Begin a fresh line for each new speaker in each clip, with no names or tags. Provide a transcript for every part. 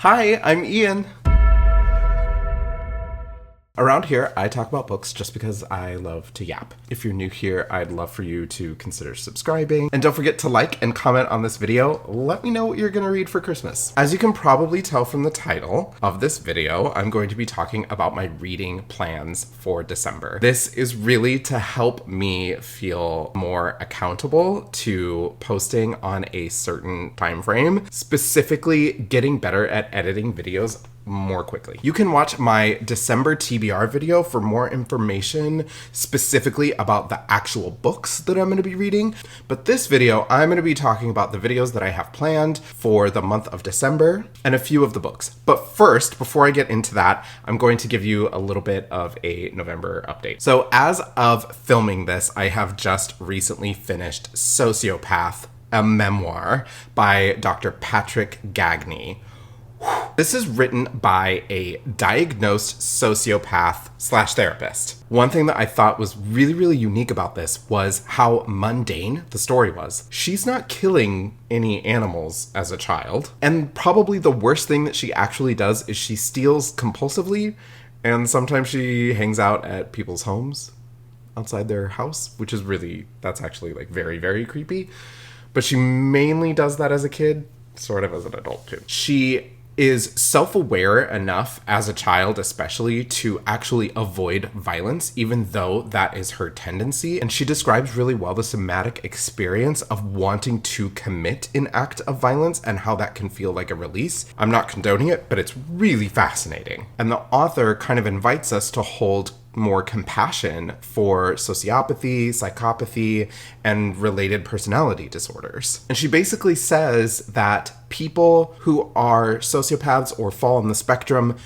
Hi, I'm Ian. Around here, I talk about books just because I love to yap. If you're new here, I'd love for you to consider subscribing. And don't forget to like and comment on this video. Let me know what you're gonna read for Christmas. As you can probably tell from the title of this video, I'm going to be talking about my reading plans for December. This is really to help me feel more accountable to posting on a certain time frame, specifically getting better at editing videos more quickly. You can watch my December TBR video for more information specifically about the actual books that I'm going to be reading. But this video, I'm going to be talking about the videos that I have planned for the month of December and a few of the books. But first, before I get into that, I'm going to give you a little bit of a November update. So as of filming this, I have just recently finished Sociopath, a memoir by Dr. Patric Gagne. This is written by a diagnosed sociopath / therapist. One thing that I thought was really unique about this was how mundane the story was. She's not killing any animals as a child. And probably the worst thing that she actually does is she steals compulsively. And sometimes she hangs out at people's homes outside their house, which is that's actually like very creepy. But she mainly does that as a kid, sort of as an adult too. She is self-aware enough as a child especially to actually avoid violence, even though that is her tendency. And she describes really well the somatic experience of wanting to commit an act of violence and how that can feel like a release. I'm not condoning it, but it's really fascinating. And the author kind of invites us to hold more compassion for sociopathy, psychopathy, and related personality disorders. And she basically says that people who are sociopaths or fall on the spectrum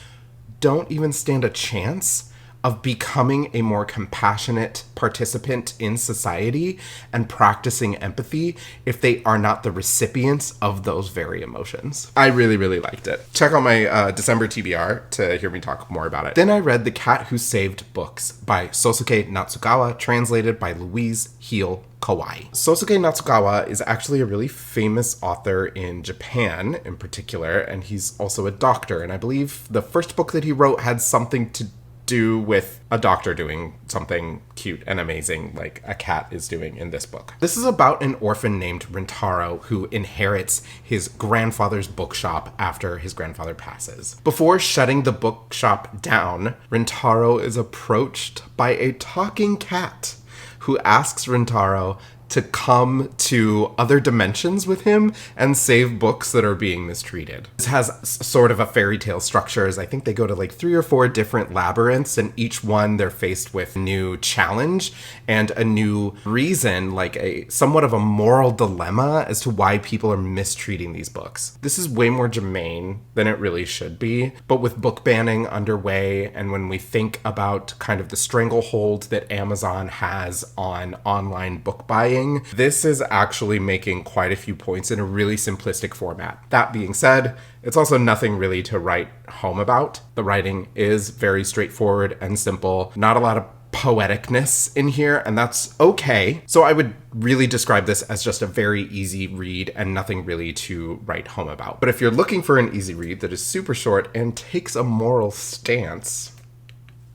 don't even stand a chance of becoming a more compassionate participant in society and practicing empathy if they are not the recipients of those very emotions. I really liked it. Check out my December TBR to hear me talk more about it. Then I read The Cat Who Saved Books by Sosuke Natsukawa, translated by Louise Heal Kawai. Sosuke Natsukawa is actually a really famous author in Japan in particular, and he's also a doctor. And I believe the first book that he wrote had something to do with a doctor doing something cute and amazing like a cat is doing in this book. This is about an orphan named Rintaro who inherits his grandfather's bookshop after his grandfather passes. Before shutting the bookshop down, Rintaro is approached by a talking cat who asks Rintaro to come to other dimensions with him and save books that are being mistreated. This has sort of a fairy tale structure, as I think they go to like 3 or 4 different labyrinths, and each one they're faced with a new challenge and a new reason, like a somewhat of a moral dilemma as to why people are mistreating these books. This is way more germane than it really should be, but with book banning underway, and when we think about kind of the stranglehold that Amazon has on online book buying, this is actually making quite a few points in a really simplistic format. That being said, it's also nothing really to write home about. The writing is very straightforward and simple. Not a lot of poeticness in here, and that's okay. So I would really describe this as just a very easy read and nothing really to write home about. But if you're looking for an easy read that is super short and takes a moral stance,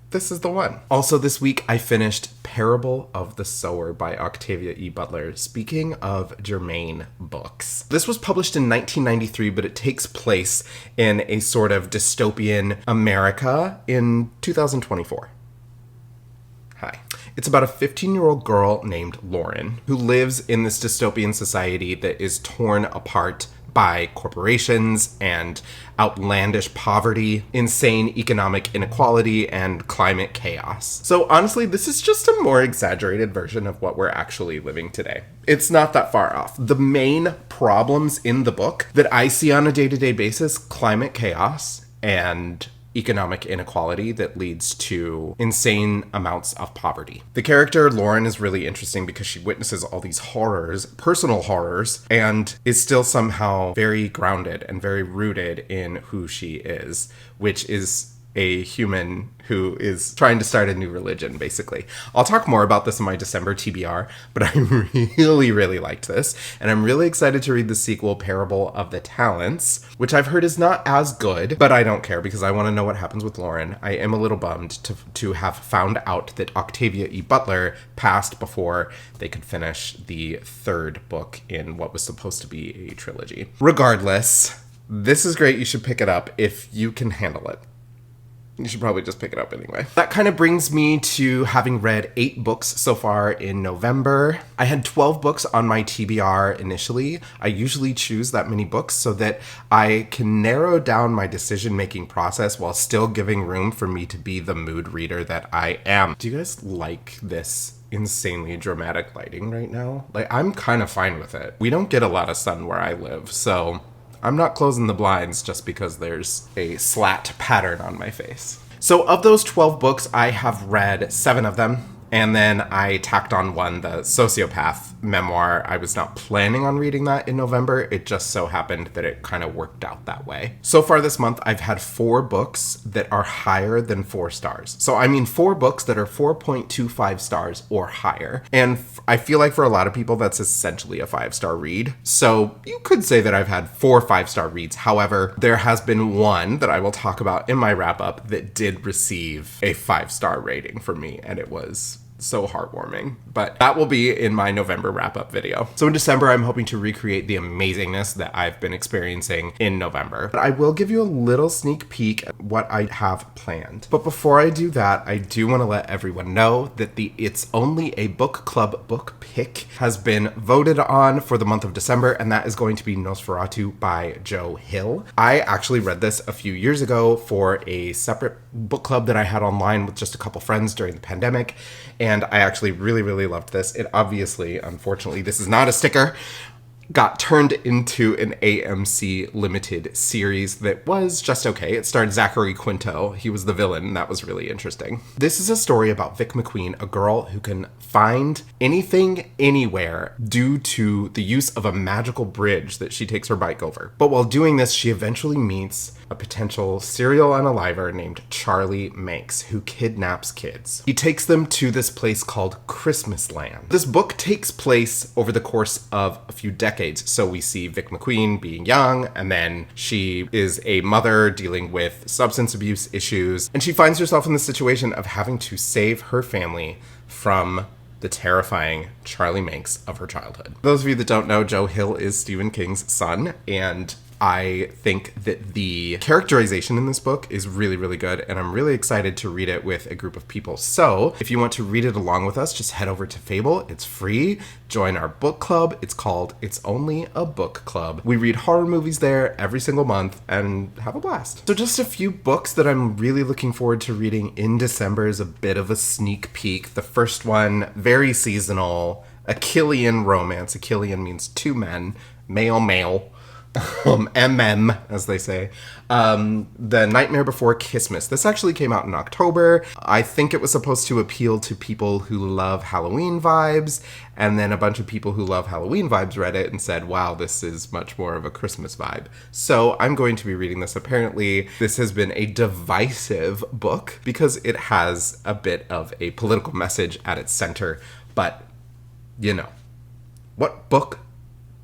this is the one. Also this week I finished Parable of the Sower by Octavia E. Butler. Speaking of germane books. This was published in 1993, but it takes place in a sort of dystopian America in 2024. Hi. It's about a 15-year-old girl named Lauren who lives in this dystopian society that is torn apart by corporations and outlandish poverty, insane economic inequality, and climate chaos. So honestly, this is just a more exaggerated version of what we're actually living today. It's not that far off. The main problems in the book that I see on a day-to-day basis, climate chaos and economic inequality that leads to insane amounts of poverty. The character Lauren is really interesting because she witnesses all these horrors, personal horrors, and is still somehow very grounded and very rooted in who she is, which is a human who is trying to start a new religion, basically. I'll talk more about this in my December TBR, but I really, really liked this. And I'm really excited to read the sequel, Parable of the Talents, which I've heard is not as good, but I don't care because I want to know what happens with Lauren. I am a little bummed to have found out that Octavia E. Butler passed before they could finish the third book in what was supposed to be a trilogy. Regardless, this is great. You should pick it up if you can handle it. You should probably just pick it up anyway. That kind of brings me to having read 8 books so far in November. I had 12 books on my TBR initially. I usually choose that many books so that I can narrow down my decision-making process while still giving room for me to be the mood reader that I am. Do you guys like this insanely dramatic lighting right now? Like, I'm kind of fine with it. We don't get a lot of sun where I live, so I'm not closing the blinds just because there's a slat pattern on my face. So of those 12 books, I have read 7 of them. And then I tacked on one, the Sociopath memoir. I was not planning on reading that in November. It just so happened that it kind of worked out that way. So far this month, I've had 4 books that are higher than 4 stars. So I mean 4 books that are 4.25 stars or higher. And I feel like for a lot of people, that's essentially a 5-star read. So you could say that I've had 4 5-star reads. However, there has been one that I will talk about in my wrap-up that did receive a 5-star rating for me, and it was so heartwarming, but that will be in my November wrap-up video. So in December, I'm hoping to recreate the amazingness that I've been experiencing in November. But I will give you a little sneak peek at what I have planned. But before I do that, I do want to let everyone know that the It's Only a Book Club book pick has been voted on for the month of December, and that is going to be Nosferatu by Joe Hill. I actually read this a few years ago for a separate book club that I had online with just a couple friends during the pandemic, and I actually really, really loved this. It obviously, unfortunately, this is not a sticker, got turned into an AMC limited series that was just okay. It starred Zachary Quinto. He was the villain, and that was really interesting. This is a story about Vic McQueen, a girl who can find anything, anywhere, due to the use of a magical bridge that she takes her bike over. But while doing this, she eventually meets a potential serial unaliver named Charlie Manx, who kidnaps kids. He takes them to this place called Christmas Land. This book takes place over the course of a few decades. So we see Vic McQueen being young, and then she is a mother dealing with substance abuse issues, and she finds herself in the situation of having to save her family from the terrifying Charlie Manx of her childhood. For those of you that don't know, Joe Hill is Stephen King's son, and I think that the characterization in this book is really, really good, and I'm really excited to read it with a group of people. So if you want to read it along with us, just head over to Fable. It's free. Join our book club. It's called It's Only a Book Club. We read horror movies there every single month and have a blast. So just a few books that I'm really looking forward to reading in December is a bit of a sneak peek. The first one, very seasonal, a Killian romance. A Killian means 2 men, male. MM, as they say. The Nightmare Before Kissmas. This actually came out in October. I think it was supposed to appeal to people who love Halloween vibes, and then a bunch of people who love Halloween vibes read it and said, wow, this is much more of a Christmas vibe. So I'm going to be reading this. Apparently, this has been a divisive book because it has a bit of a political message at its center, but, you know, what book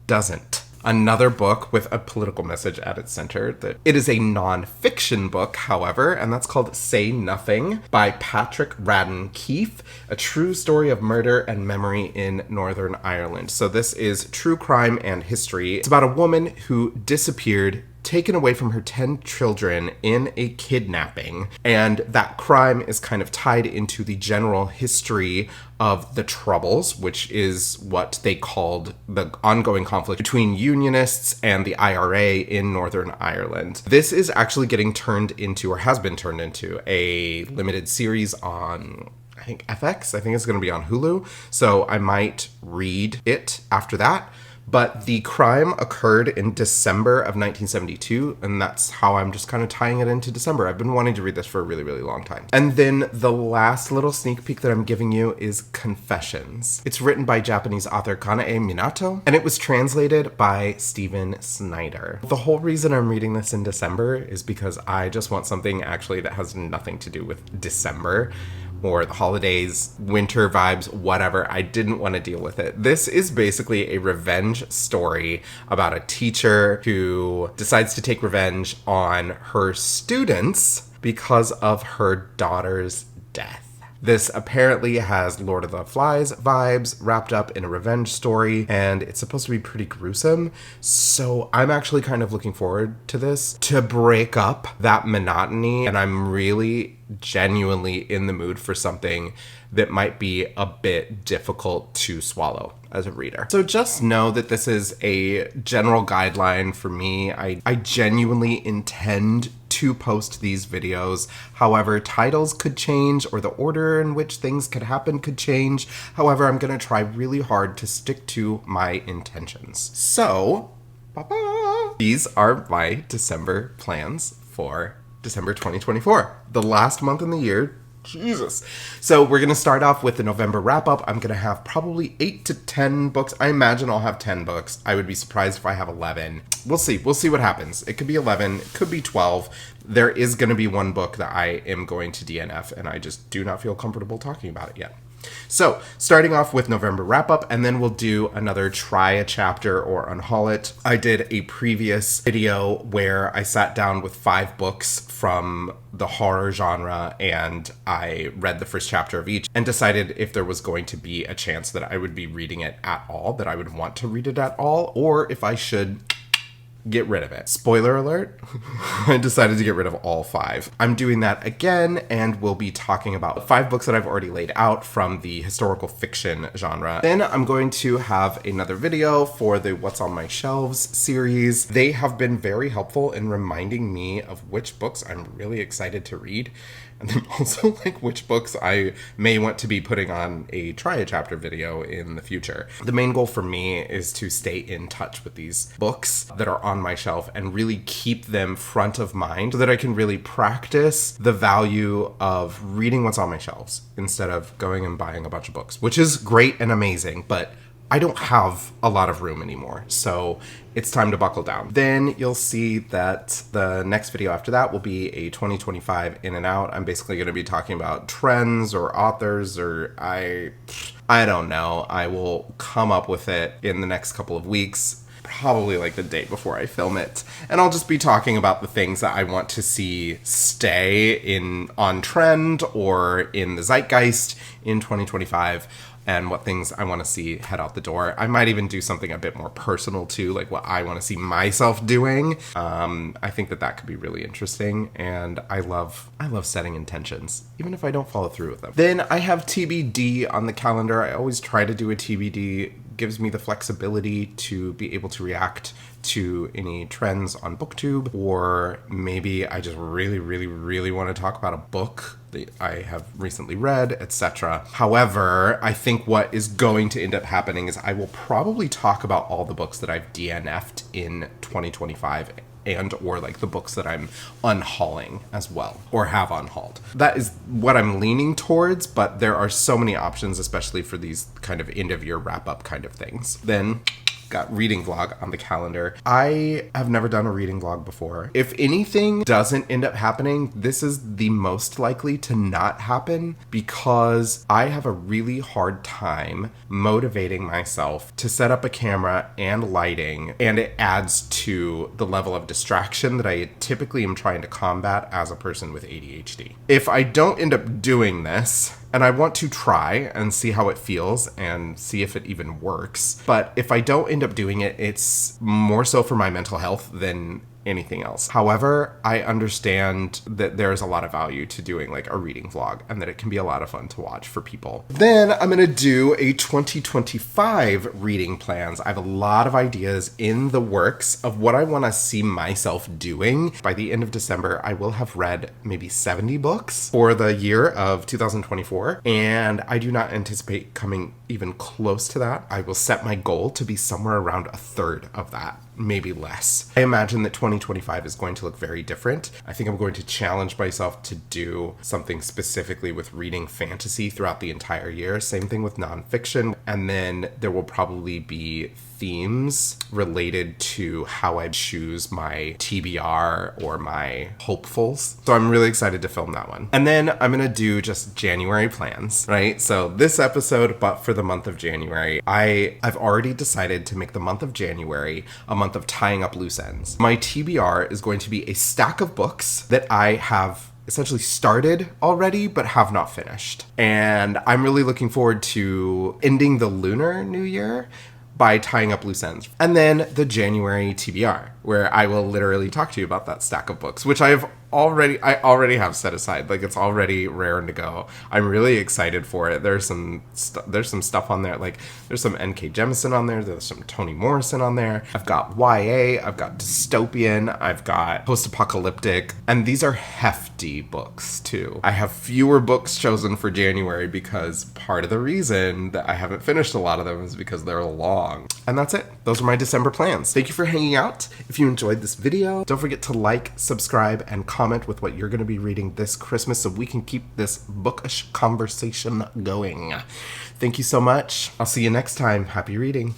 doesn't? Another book with a political message at its center. It is a non-fiction book, however, and that's called Say Nothing by Patric, Radden, Keefe, a true story of murder and memory in Northern Ireland. So this is true crime and history. It's about a woman who disappeared, taken away from her 10 children in a kidnapping, and that crime is kind of tied into the general history of the Troubles, which is what they called the ongoing conflict between Unionists and the IRA in Northern Ireland. This is actually getting turned into, or has been turned into, a limited series on, I think, FX. I think it's going to be on Hulu, so I might read it after that. But the crime occurred in December of 1972, and that's how I'm just kind of tying it into December. I've been wanting to read this for a really, really long time. And then the last little sneak peek that I'm giving you is Confessions. It's written by Japanese author Kanae Minato, and it was translated by Stephen Snyder. The whole reason I'm reading this in December is because I just want something actually that has nothing to do with December or the holidays, winter vibes, whatever. I didn't want to deal with it. This is basically a revenge story about a teacher who decides to take revenge on her students because of her daughter's death. This apparently has Lord of the Flies vibes wrapped up in a revenge story, and it's supposed to be pretty gruesome. So I'm actually kind of looking forward to this to break up that monotony, and I'm really genuinely in the mood for something that might be a bit difficult to swallow as a reader. So just know that this is a general guideline for me. I genuinely intend to post these videos. However, titles could change or the order in which things could happen could change. However, I'm going to try really hard to stick to my intentions. So, these are my December plans for December 2024, the last month in the year. Jesus. So we're going to start off with the November wrap-up. I'm going to have probably 8 to 10 books. I imagine I'll have 10 books. I would be surprised if I have 11. We'll see. We'll see what happens. It could be 11. It could be 12. There is going to be one book that I am going to DNF, and I just do not feel comfortable talking about it yet. So, starting off with November wrap-up, and then we'll do another try a chapter or unhaul it. I did a previous video where I sat down with 5 books from the horror genre, and I read the first chapter of each and decided if there was going to be a chance that I would be reading it at all, that I would want to read it at all, or if I should get rid of it. Spoiler alert, I decided to get rid of all 5. I'm doing that again, and we'll be talking about 5 books that I've already laid out from the historical fiction genre. Then I'm going to have another video for the What's on My Shelves series. They have been very helpful in reminding me of which books I'm really excited to read, and then also like which books I may want to be putting on a try a chapter video in the future. The main goal for me is to stay in touch with these books that are on my shelf and really keep them front of mind so that I can really practice the value of reading what's on my shelves instead of going and buying a bunch of books, which is great and amazing, but I don't have a lot of room anymore, so it's time to buckle down. Then you'll see that the next video after that will be a 2025 in and out. I'm basically going to be talking about trends or authors, or I don't know. I will come up with it in the next couple of weeks, probably like the day before I film it. And I'll just be talking about the things that I want to see stay on trend or in the zeitgeist in 2025. And what things I want to see head out the door. I might even do something a bit more personal too, like what I want to see myself doing. I think that could be really interesting, and I love setting intentions, even if I don't follow through with them. Then I have TBD on the calendar. I always try to do a TBD. Gives me the flexibility to be able to react to any trends on booktube, or maybe I just really, really, really want to talk about a book that I have recently read, etc. However, I think what is going to end up happening is I will probably talk about all the books that I've DNF'd in 2025 and or like the books that I'm unhauling as well, or have unhauled. That is what I'm leaning towards, but there are so many options, especially for these kind of end of year wrap up kind of things. Then got reading vlog on the calendar. I have never done a reading vlog before. If anything doesn't end up happening, this is the most likely to not happen because I have a really hard time motivating myself to set up a camera and lighting, and it adds to the level of distraction that I typically am trying to combat as a person with ADHD. If I don't end up doing this, and I want to try and see how it feels and see if it even works. But if I don't end up doing it, it's more so for my mental health than anything else. However, I understand that there's a lot of value to doing like a reading vlog and that it can be a lot of fun to watch for people. Then I'm going to do a 2025 reading plans. I have a lot of ideas in the works of what I want to see myself doing. By the end of December, I will have read maybe 70 books for the year of 2024, and I do not anticipate coming even close to that. I will set my goal to be somewhere around a third of that, maybe less. I imagine that 2025 is going to look very different. I think I'm going to challenge myself to do something specifically with reading fantasy throughout the entire year. Same thing with nonfiction. And then there will probably be themes related to how I choose my TBR or my hopefuls. So I'm really excited to film that one. And then I'm going to do just January plans, right? So this episode, but for the month of January, I've already decided to make the month of January a month of tying up loose ends. My TBR is going to be a stack of books that I have essentially started already but have not finished. And I'm really looking forward to ending the Lunar New Year by tying up loose ends. And then the January TBR, where I will literally talk to you about that stack of books, which I already have set aside. Like, it's already raring to go. I'm really excited for it. There's some stuff on there. Like, there's some N.K. Jemisin on there. There's some Toni Morrison on there. I've got YA. I've got dystopian. I've got post-apocalyptic. And these are hefty books, too. I have fewer books chosen for January because part of the reason that I haven't finished a lot of them is because they're long. And that's it. Those are my December plans. Thank you for hanging out. If you enjoyed this video, don't forget to like, subscribe, and comment with what you're going to be reading this Christmas so we can keep this bookish conversation going. Thank you so much. I'll see you next time. Happy reading.